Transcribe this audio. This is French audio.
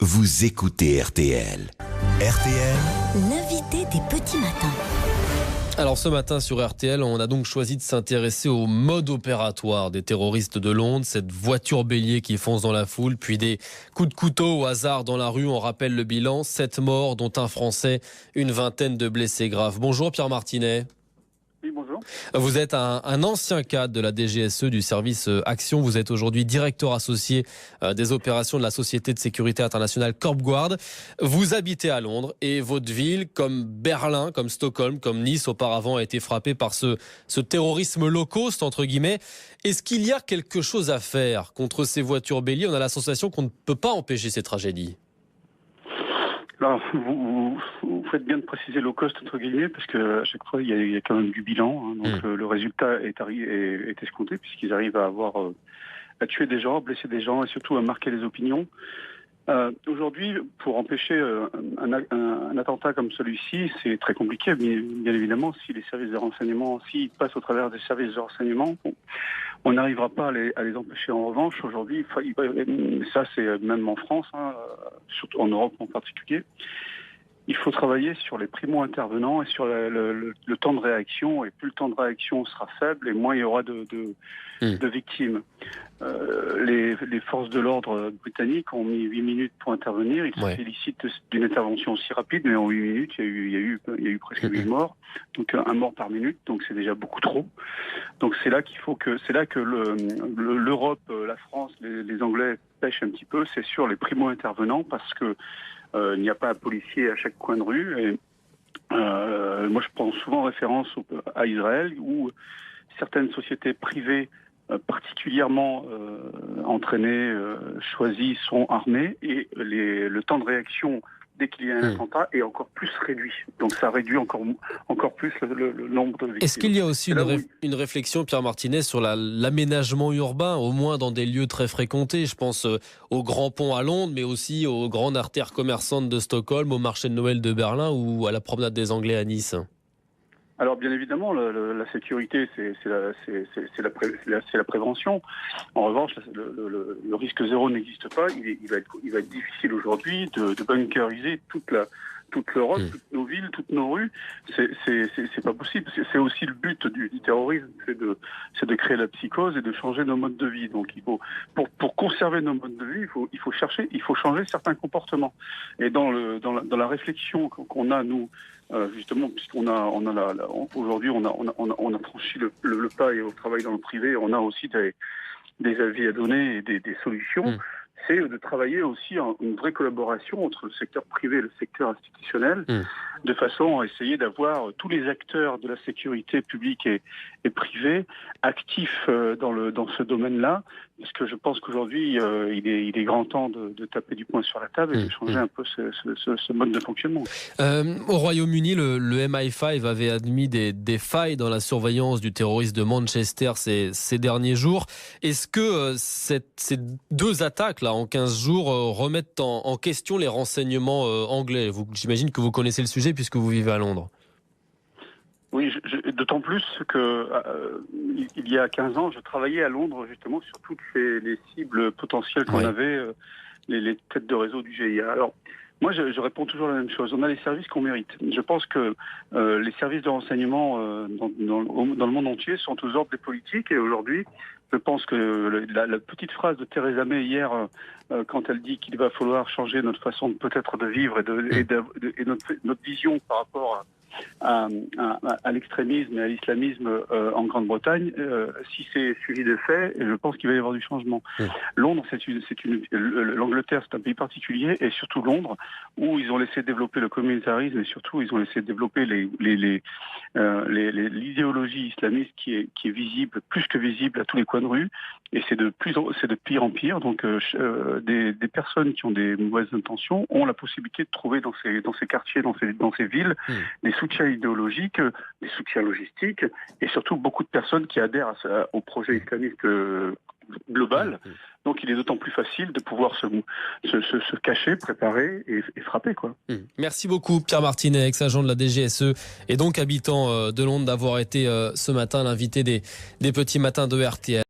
vous écoutez RTL. RTL, l'invité des petits matins. Alors ce matin sur RTL, on a donc choisi de s'intéresser au mode opératoire des terroristes de Londres, cette voiture bélier qui fonce dans la foule, puis des coups de couteau au hasard dans la rue. On rappelle le bilan, 7 morts, dont un Français, une vingtaine de blessés graves. Bonjour Pierre Martinet. Oui, bonjour. Vous êtes un ancien cadre de la DGSE, du service Action. Vous êtes aujourd'hui directeur associé des opérations de la société de sécurité internationale Corpguard. Vous habitez à Londres et votre ville, comme Berlin, comme Stockholm, comme Nice auparavant, a été frappée par ce terrorisme low cost, entre guillemets. Est-ce qu'il y a quelque chose à faire contre ces voitures béliers ? On a la sensation qu'on ne peut pas empêcher ces tragédies. Alors, vous faites bien de préciser low cost entre guillemets, parce que à chaque fois il y a quand même du bilan, hein, donc le résultat est escompté, puisqu'ils arrivent à tuer des gens, à blesser des gens et surtout à marquer les opinions. Aujourd'hui, pour empêcher un attentat comme celui-ci, c'est très compliqué, mais bien évidemment, si les services de renseignement, s'ils passent au travers des services de renseignement, on n'arrivera pas à les empêcher. En revanche, aujourd'hui, ça c'est même en France, hein, surtout en Europe en particulier, il faut travailler sur les primo-intervenants et sur le temps de réaction. Et plus le temps de réaction sera faible, et moins il y aura de victimes. Les forces de l'ordre britanniques ont mis 8 minutes pour intervenir. Ils se félicitent d'une intervention aussi rapide, mais en 8 minutes, il y a eu presque 8 morts. Donc un mort par minute, donc c'est déjà beaucoup trop. Donc c'est là que l'Europe, la France, les Anglais pêchent un petit peu. C'est sur les primo-intervenants, parce que il n'y a pas un policier à chaque coin de rue. Et moi, je prends souvent référence à Israël, où certaines sociétés privées particulièrement entraînées, choisies, sont armées, et le temps de réaction dès qu'il y a un attentat est encore plus réduit. Donc ça réduit encore plus le nombre de victimes. Est-ce qu'il y a aussi une réflexion, Pierre Martinet, sur l'aménagement urbain, au moins dans des lieux très fréquentés ? Je pense au Grand Pont à Londres, mais aussi aux grandes artères commerçantes de Stockholm, au marché de Noël de Berlin ou à la promenade des Anglais à Nice. Alors bien évidemment, la sécurité, c'est la prévention. En revanche, le risque zéro n'existe pas. Il va être difficile aujourd'hui de bunkeriser toute l'Europe, toutes nos villes, toutes nos rues. C'est pas possible. C'est aussi le but du terrorisme, c'est de créer la psychose et de changer nos modes de vie. Donc il faut, pour conserver nos modes de vie, il faut changer certains comportements. Et dans la réflexion qu'on a, nous, justement, puisqu'on aujourd'hui on a franchi le pas, et on travaille dans le privé, on a aussi des avis à donner et des solutions. C'est de travailler aussi en une vraie collaboration entre le secteur privé et le secteur institutionnel, de façon à essayer d'avoir tous les acteurs de la sécurité publique et privée actifs dans ce domaine-là, parce que je pense qu'aujourd'hui il est grand temps de taper du poing sur la table et de changer un peu ce mode de fonctionnement. Au Royaume-Uni, le MI5 avait admis des failles dans la surveillance du terroriste de Manchester ces derniers jours. Est-ce que ces deux attaques-là, en 15 jours, remettent en question les renseignements anglais ? J'imagine que vous connaissez le sujet puisque vous vivez à Londres. Oui, d'autant plus que il y a 15 ans, je travaillais à Londres justement sur toutes les cibles potentielles qu'on avait, les têtes de réseau du GIA. Alors, moi, je réponds toujours la même chose. On a les services qu'on mérite. Je pense que les services de renseignement dans le monde entier sont aux ordres des politiques. Et aujourd'hui, je pense que la petite phrase de Theresa May hier, quand elle dit qu'il va falloir changer notre façon peut-être de vivre et notre vision par rapport à l'extrémisme et à l'islamisme en Grande-Bretagne, si c'est suivi de faits, je pense qu'il va y avoir du changement. Londres, l'Angleterre, c'est un pays particulier, et surtout Londres, où ils ont laissé développer le communautarisme, et surtout ils ont laissé développer l'idéologie islamiste qui est visible, plus que visible à tous les coins de rue, et c'est de pire en pire. Donc des personnes qui ont des mauvaises intentions ont la possibilité de trouver dans ces quartiers, dans ces villes, des soutiens idéologiques, des soutiens logistiques, et surtout beaucoup de personnes qui adhèrent au projet islamiste global. Donc il est d'autant plus facile de pouvoir se cacher, préparer et frapper, quoi. Merci beaucoup Pierre Martinet, ex-agent de la DGSE et donc habitant de Londres, d'avoir été ce matin l'invité des petits matins de RTL.